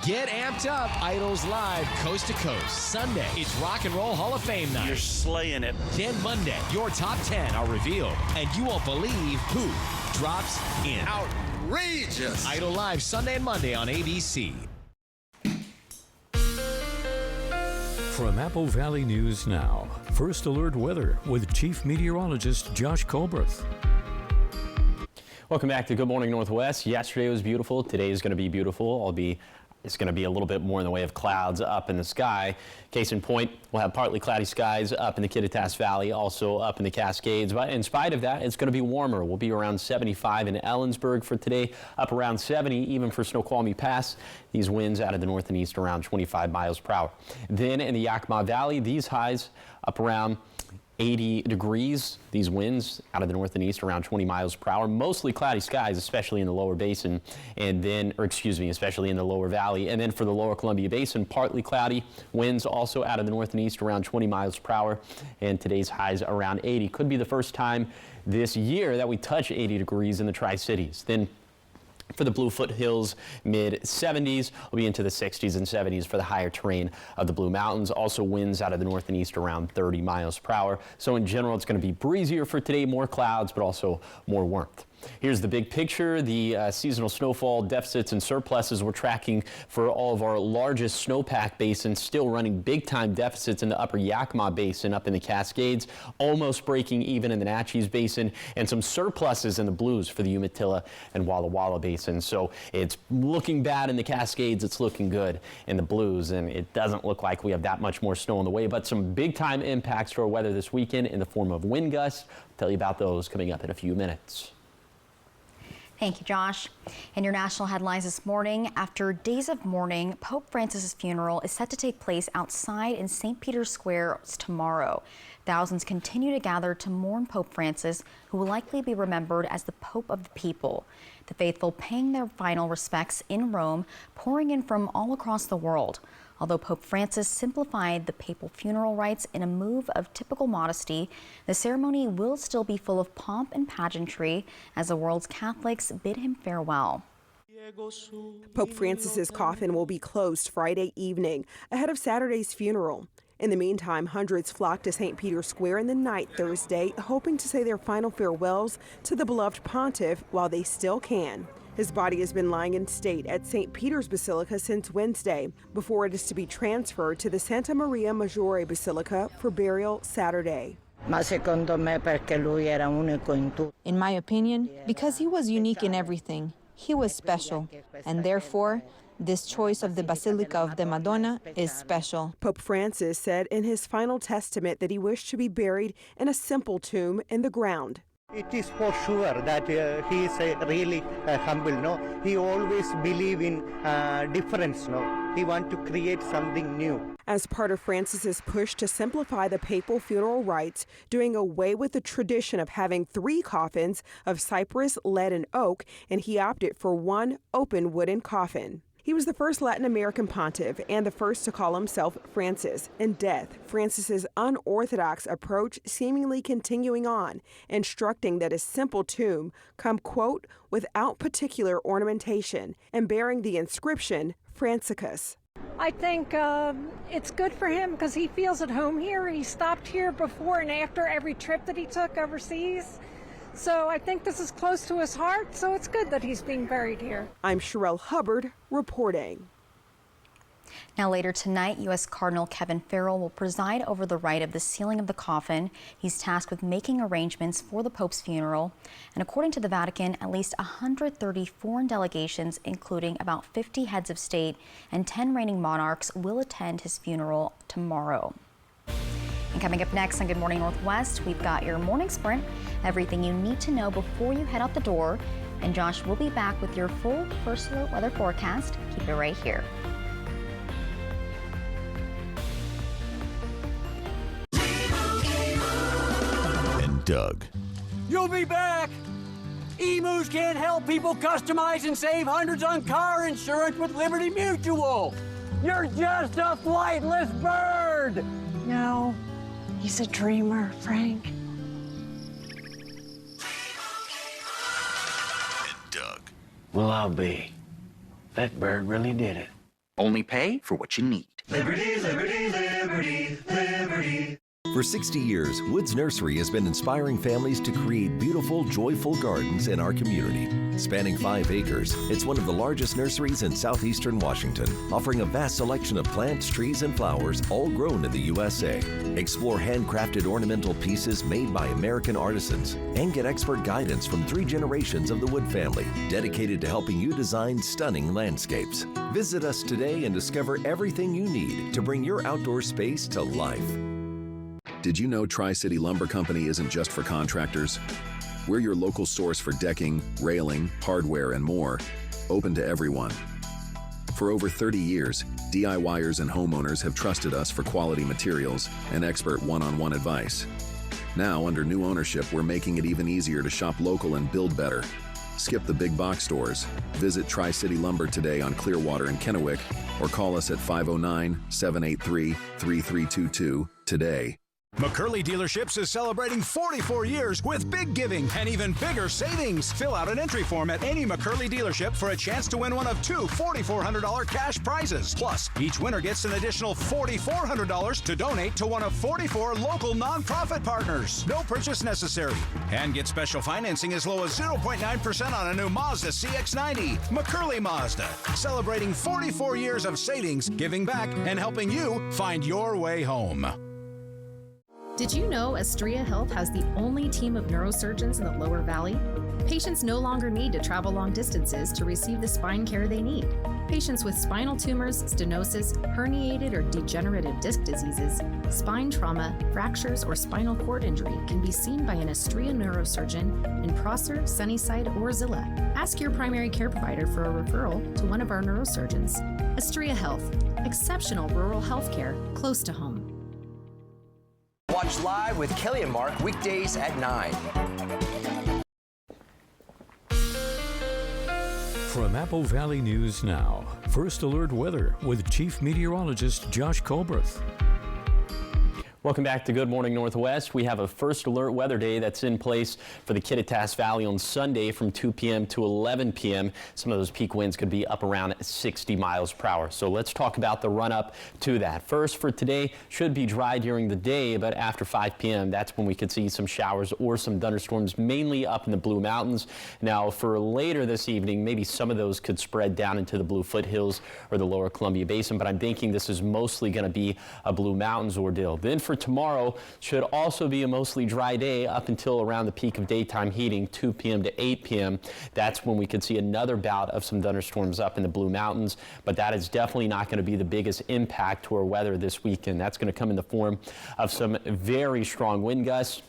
Get amped up. Idols Live, Coast to Coast. Sunday, it's Rock and Roll Hall of Fame night. You're slaying it. Then Monday, your top 10 are revealed, and you won't believe who drops in. Outrageous. Idol Live, Sunday and Monday on ABC. From Apple Valley News Now, First Alert Weather with Chief Meteorologist Josh Colbert. Welcome back to Good Morning Northwest. Yesterday was beautiful. Today is going to be beautiful. It's going to be a little bit more in the way of clouds up in the sky. Case in point, we'll have partly cloudy skies up in the Kittitas Valley, also up in the Cascades. But in spite of that, it's going to be warmer. We'll be around 75 in Ellensburg for today, up around 70 even for Snoqualmie Pass. These winds out of the north and east around 25 miles per hour. Then in the Yakima Valley, these highs up around 80 degrees. These winds out of the north and east around 20 miles per hour. Mostly cloudy skies, especially in the lower basin, especially in the lower valley. And then for the lower Columbia Basin, partly cloudy. Winds also out of the north and east around 20 miles per hour. And today's highs around 80. Could be the first time this year that we touch 80 degrees in the Tri-Cities. Then for the Blue Foothills, mid-70s. We'll be into the 60s and 70s for the higher terrain of the Blue Mountains. Also winds out of the north and east around 30 miles per hour. So in general, it's going to be breezier for today, more clouds, but also more warmth. Here's the big picture. The seasonal snowfall deficits and surpluses we're tracking for all of our largest snowpack basins, still running big-time deficits in the upper Yakima Basin up in the Cascades, almost breaking even in the Natchez Basin, and some surpluses in the Blues for the Umatilla and Walla Walla Basin. So it's looking bad in the Cascades. It's looking good in the Blues, and it doesn't look like we have that much more snow on the way, but some big-time impacts to our weather this weekend in the form of wind gusts. I'll tell you about those coming up in a few minutes. Thank you, Josh. In your national headlines this morning, after days of mourning, Pope Francis's funeral is set to take place outside in St. Peter's Square tomorrow. Thousands continue to gather to mourn Pope Francis, who will likely be remembered as the Pope of the people. The faithful paying their final respects in Rome, pouring in from all across the world. Although Pope Francis simplified the papal funeral rites in a move of typical modesty, the ceremony will still be full of pomp and pageantry as the world's Catholics bid him farewell. Pope Francis's coffin will be closed Friday evening ahead of Saturday's funeral. In the meantime, hundreds flocked to St. Peter's Square in the night Thursday, hoping to say their final farewells to the beloved pontiff while they still can. His body has been lying in state at St. Peter's Basilica since Wednesday, before it is to be transferred to the Santa Maria Maggiore Basilica for burial Saturday. In my opinion, because he was unique in everything, he was special, and therefore, this choice of the Basilica of the Madonna is special. Pope Francis said in his final testament that he wished to be buried in a simple tomb in the ground. It is for sure that he is really humble. No, he always believe in difference. No, he want to create something new. As part of Francis's push to simplify the papal funeral rites, doing away with the tradition of having 3 coffins of cypress, lead, and oak, and he opted for one open wooden coffin. He was the first Latin American pontiff and the first to call himself Francis. In death, Francis's unorthodox approach seemingly continuing on, instructing that a simple tomb come, quote, without particular ornamentation, and bearing the inscription Franciscus. I think it's good for him because he feels at home here. He stopped here before and after every trip that he took overseas. So I think this is close to his heart, so it's good that he's being buried here. I'm Sherelle Hubbard reporting. Now later tonight, U.S. Cardinal Kevin Farrell will preside over the rite of the sealing of the coffin. He's tasked with making arrangements for the Pope's funeral. And according to the Vatican, at least 130 foreign delegations, including about 50 heads of state and 10 reigning monarchs, will attend his funeral tomorrow. And coming up next on Good Morning Northwest, we've got your morning sprint, everything you need to know before you head out the door. And Josh will be back with your full First Alert weather forecast. Keep it right here. Doug. You'll be back! Emus can help people customize and save hundreds on car insurance with Liberty Mutual. You're just a flightless bird! No, he's a dreamer, Frank. And Doug. Well, I'll be. That bird really did it. Only pay for what you need. Liberty, liberty, liberty, liberty. For 60 years, Woods Nursery has been inspiring families to create beautiful, joyful gardens in our community. Spanning 5 acres, it's one of the largest nurseries in southeastern Washington, offering a vast selection of plants, trees, and flowers, all grown in the USA. Explore handcrafted ornamental pieces made by American artisans, and get expert guidance from 3 generations of the Wood family, dedicated to helping you design stunning landscapes. Visit us today and discover everything you need to bring your outdoor space to life. Did you know Tri-City Lumber Company isn't just for contractors? We're your local source for decking, railing, hardware, and more, open to everyone. For over 30 years, DIYers and homeowners have trusted us for quality materials and expert one-on-one advice. Now, under new ownership, we're making it even easier to shop local and build better. Skip the big box stores. Visit Tri-City Lumber today on Clearwater and Kennewick, or call us at 509-783-3322 today. McCurley Dealerships is celebrating 44 years with big giving and even bigger savings. Fill out an entry form at any McCurley dealership for a chance to win one of 2 $4,400 cash prizes. Plus, each winner gets an additional $4,400 to donate to one of 44 local nonprofit partners. No purchase necessary. And get special financing as low as 0.9% on a new Mazda CX-90. McCurley Mazda, celebrating 44 years of savings, giving back, and helping you find your way home. Did you know Astria Health has the only team of neurosurgeons in the Lower Valley? Patients no longer need to travel long distances to receive the spine care they need. Patients with spinal tumors, stenosis, herniated or degenerative disc diseases, spine trauma, fractures, or spinal cord injury can be seen by an Astria neurosurgeon in Prosser, Sunnyside, or Zillah. Ask your primary care provider for a referral to one of our neurosurgeons. Astria Health, exceptional rural health care close to home. Watch live with Kelly and Mark weekdays at 9. From Apple Valley News Now, First Alert Weather with Chief Meteorologist Josh Colbert. Welcome back to Good Morning Northwest. We have a First Alert weather day that's in place for the Kittitas Valley on Sunday from 2 p.m. to 11 p.m. Some of those peak winds could be up around 60 miles per hour. So let's talk about the run up to that. First, for today, should be dry during the day, but after 5 p.m., that's when we could see some showers or some thunderstorms, mainly up in the Blue Mountains. Now, for later this evening, maybe some of those could spread down into the Blue Foothills or the lower Columbia Basin, but I'm thinking this is mostly going to be a Blue Mountains ordeal. Then for tomorrow, should also be a mostly dry day up until around the peak of daytime heating, 2 p.m. to 8 p.m. That's when we could see another bout of some thunderstorms up in the Blue Mountains, but that is definitely not going to be the biggest impact to our weather this weekend. That's going to come in the form of some very strong wind gusts.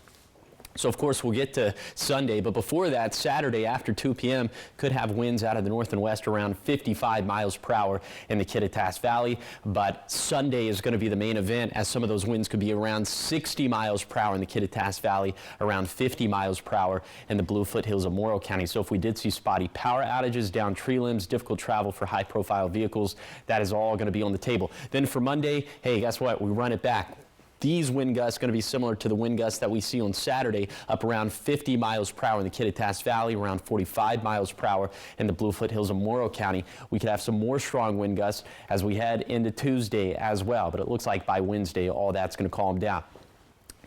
So, of course, we'll get to Sunday, but before that, Saturday after 2 p.m. could have winds out of the north and west around 55 miles per hour in the Kittitas Valley. But Sunday is going to be the main event, as some of those winds could be around 60 miles per hour in the Kittitas Valley, around 50 miles per hour in the Blue Foothills of Morrow County. So if we did see spotty power outages, down tree limbs, difficult travel for high-profile vehicles, that is all going to be on the table. Then for Monday, hey, guess what? We run it back. These wind gusts going to be similar to the wind gusts that we see on Saturday, up around 50 miles per hour in the Kittitas Valley, around 45 miles per hour in the Blue Foothills of Morrow County. We could have some more strong wind gusts as we head into Tuesday as well, but it looks like by Wednesday all that's going to calm down.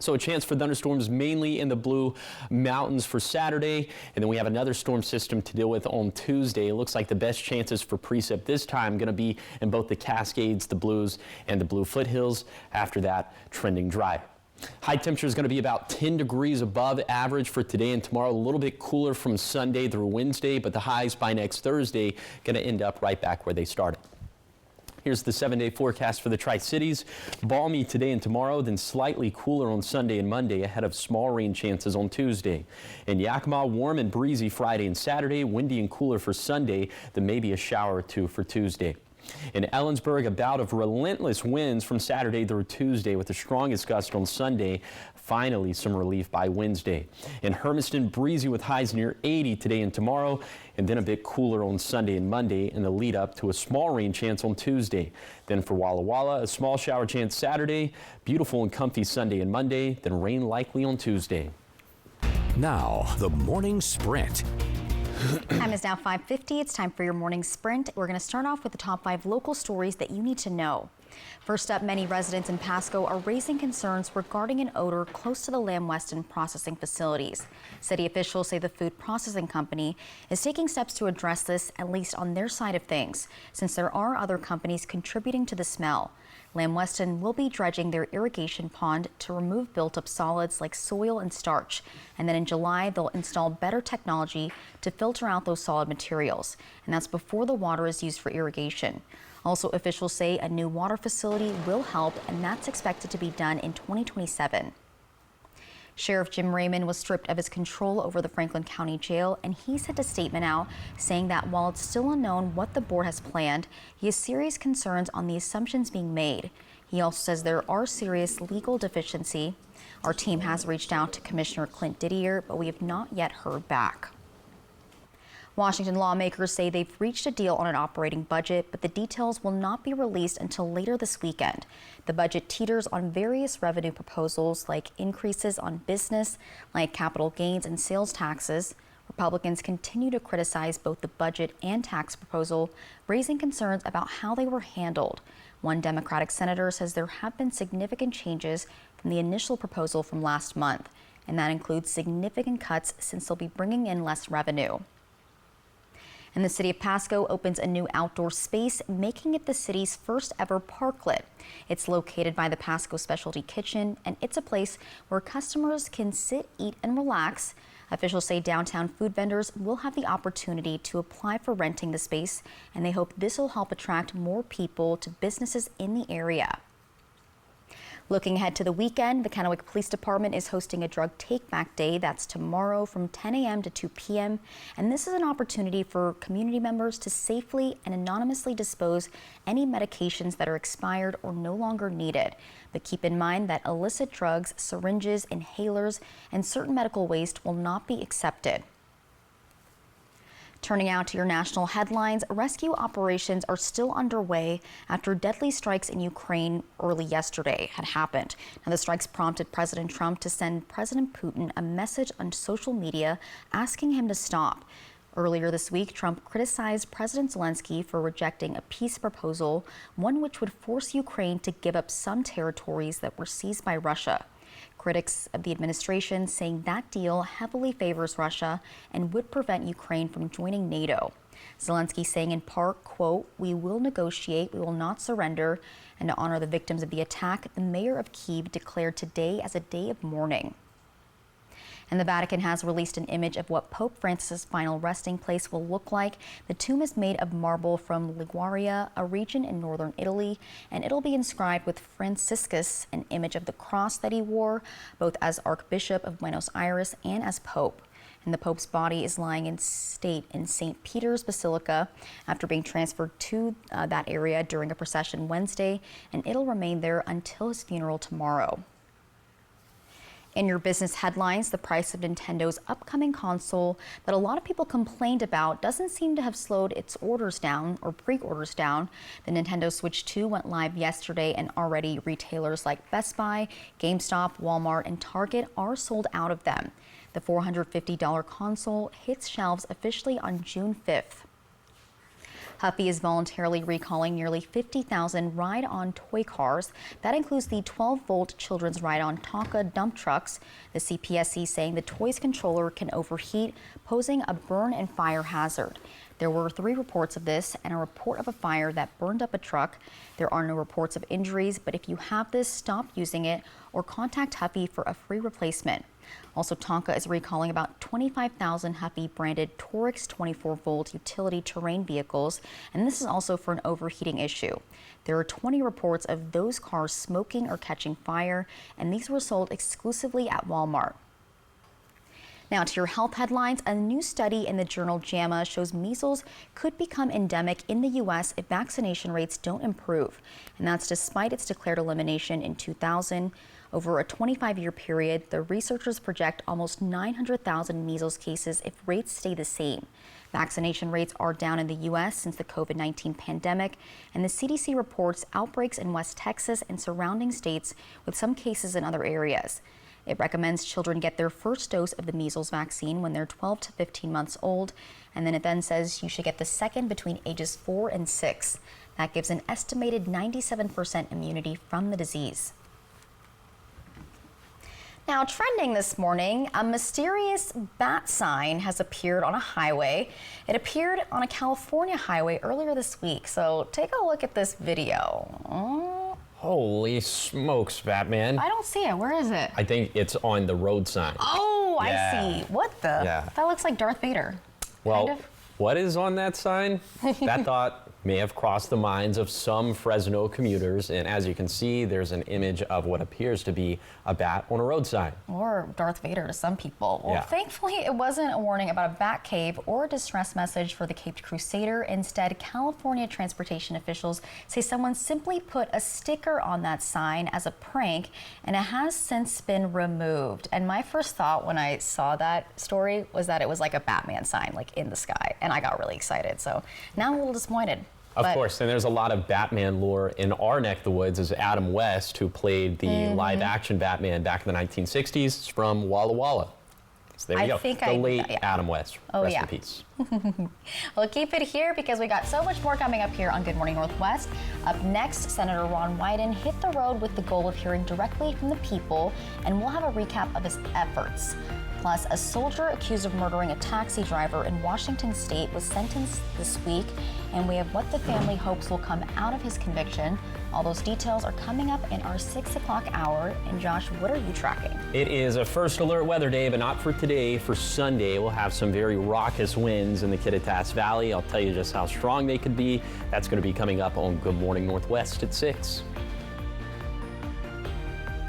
So a chance for thunderstorms mainly in the Blue Mountains for Saturday, and then we have another storm system to deal with on Tuesday. It looks like the best chances for precip this time going to be in both the Cascades, the Blues, and the Blue Foothills. After that, trending dry. High temperature is going to be about 10 degrees above average for today and tomorrow. A little bit cooler from Sunday through Wednesday, but the highs by next Thursday going to end up right back where they started. Here's the 7-day forecast for the Tri-Cities. Balmy today and tomorrow, then slightly cooler on Sunday and Monday ahead of small rain chances on Tuesday. In Yakima, warm and breezy Friday and Saturday, windy and cooler for Sunday, then maybe a shower or two for Tuesday. In Ellensburg, a bout of relentless winds from Saturday through Tuesday with the strongest gust on Sunday. Finally, some relief by Wednesday. In Hermiston, breezy with highs near 80 today and tomorrow, and then a bit cooler on Sunday and Monday in the lead up to a small rain chance on Tuesday. Then for Walla Walla, a small shower chance Saturday, beautiful and comfy Sunday and Monday, then rain likely on Tuesday. Now, the morning sprint. Time is now 5:50. It's time for your morning sprint. We're going to start off with the top 5 local stories that you need to know. First up, many residents in Pasco are raising concerns regarding an odor close to the Lamb Weston processing facilities. City officials say the food processing company is taking steps to address this, at least on their side of things, since there are other companies contributing to the smell. Lamb Weston will be dredging their irrigation pond to remove built-up solids like soil and starch. And then in July, they'll install better technology to filter out those solid materials. And that's before the water is used for irrigation. Also, officials say a new water facility will help, and that's expected to be done in 2027. Sheriff Jim Raymond was stripped of his control over the Franklin County Jail, and he sent a statement out saying that while it's still unknown what the board has planned, he has serious concerns on the assumptions being made. He also says there are serious legal deficiency. Our team has reached out to Commissioner Clint Didier, but we have not yet heard back. Washington lawmakers say they've reached a deal on an operating budget, but the details will not be released until later this weekend. The budget teeters on various revenue proposals like increases on business, like capital gains and sales taxes. Republicans continue to criticize both the budget and tax proposal, raising concerns about how they were handled. One Democratic senator says there have been significant changes from the initial proposal from last month, and that includes significant cuts since they'll be bringing in less revenue. And the city of Pasco opens a new outdoor space, making it the city's first ever parklet. It's located by the Pasco Specialty Kitchen, and it's a place where customers can sit, eat, and relax. Officials say downtown food vendors will have the opportunity to apply for renting the space, and they hope this will help attract more people to businesses in the area. Looking ahead to the weekend, the Kennewick Police Department is hosting a drug take-back day. That's tomorrow from 10 a.m. to 2 p.m. And this is an opportunity for community members to safely and anonymously dispose any medications that are expired or no longer needed. But keep in mind that illicit drugs, syringes, inhalers, and certain medical waste will not be accepted. Turning out to your national headlines, rescue operations are still underway after deadly strikes in Ukraine early yesterday had happened. Now, the strikes prompted President Trump to send President Putin a message on social media asking him to stop. Earlier this week, Trump criticized President Zelensky for rejecting a peace proposal, one which would force Ukraine to give up some territories that were seized by Russia. Critics of the administration saying that deal heavily favors Russia and would prevent Ukraine from joining NATO. Zelensky saying in part, quote, "We will negotiate, we will not surrender." And to honor the victims of the attack, the mayor of Kyiv declared today as a day of mourning. And the Vatican has released an image of what Pope Francis's final resting place will look like. The tomb is made of marble from Liguria, a region in northern Italy, and it'll be inscribed with Franciscus, an image of the cross that he wore, both as Archbishop of Buenos Aires and as Pope. And the Pope's body is lying in state in St. Peter's Basilica after being transferred to that area during a procession Wednesday, and it'll remain there until his funeral tomorrow. In your business headlines, the price of Nintendo's upcoming console that a lot of people complained about doesn't seem to have slowed its orders down or pre-orders down. The Nintendo Switch 2 went live yesterday, and already retailers like Best Buy, GameStop, Walmart, and Target are sold out of them. The $450 console hits shelves officially on June 5th. Huffy is voluntarily recalling nearly 50,000 ride-on toy cars. That includes the 12-volt children's ride-on Tonka dump trucks. The CPSC saying the toy's controller can overheat, posing a burn and fire hazard. There were 3 reports of this and a report of a fire that burned up a truck. There are no reports of injuries, but if you have this, stop using it or contact Huffy for a free replacement. Also, Tonka is recalling about 25,000 Huffy-branded Torx 24-volt utility terrain vehicles, and this is also for an overheating issue. There are 20 reports of those cars smoking or catching fire, and these were sold exclusively at Walmart. Now to your health headlines. A new study in the journal JAMA shows measles could become endemic in the U.S. if vaccination rates don't improve, and that's despite its declared elimination in 2000. Over a 25-year period, the researchers project almost 900,000 measles cases if rates stay the same. Vaccination rates are down in the U.S. since the COVID-19 pandemic, and the CDC reports outbreaks in West Texas and surrounding states, with some cases in other areas. It recommends children get their first dose of the measles vaccine when they're 12 to 15 months old, and then it then says you should get the second between ages 4 and 6. That gives an estimated 97% immunity from the disease. Now, trending this morning, a mysterious bat sign has appeared on a highway. It appeared on a California highway earlier this week, so take a look at this video. Holy smokes, Batman. I don't see it. Where is it? I think it's on the road sign. Oh, Yeah. I see. What the? Yeah. That looks like Darth Vader. Well, Kind of. what is on that sign? That thought may have crossed the minds of some Fresno commuters, and as you can see, there's an image of what appears to be a bat on a road sign. Or Darth Vader to some people. Well, Yeah. thankfully, it wasn't a warning about a bat cave or a distress message for the Caped Crusader. Instead, California transportation officials say someone simply put a sticker on that sign as a prank, and it has since been removed. And my first thought when I saw that story was that it was like a Batman sign, like in the sky, and I got really excited. So now I'm a little disappointed. Of course, and there's a lot of Batman lore in our neck of the woods, as Adam West, who played the live-action Batman back in the 1960s, is from Walla Walla. So there you go. The late Adam West. Oh, Rest yeah. in peace. Well, keep it here because we got so much more coming up here on Good Morning Northwest. Up next, Senator Ron Wyden hit the road with the goal of hearing directly from the people, and we'll have a recap of his efforts. Plus, a soldier accused of murdering a taxi driver in Washington state was sentenced this week, and we have what the family hopes will come out of his conviction. All those details are coming up in our 6 o'clock hour. And Josh, what are you tracking? It is a first alert weather day, but not for today. For Sunday, we'll have some very raucous winds in the Kittitas Valley. I'll tell you just how strong they could be. That's going to be coming up on Good Morning Northwest at 6.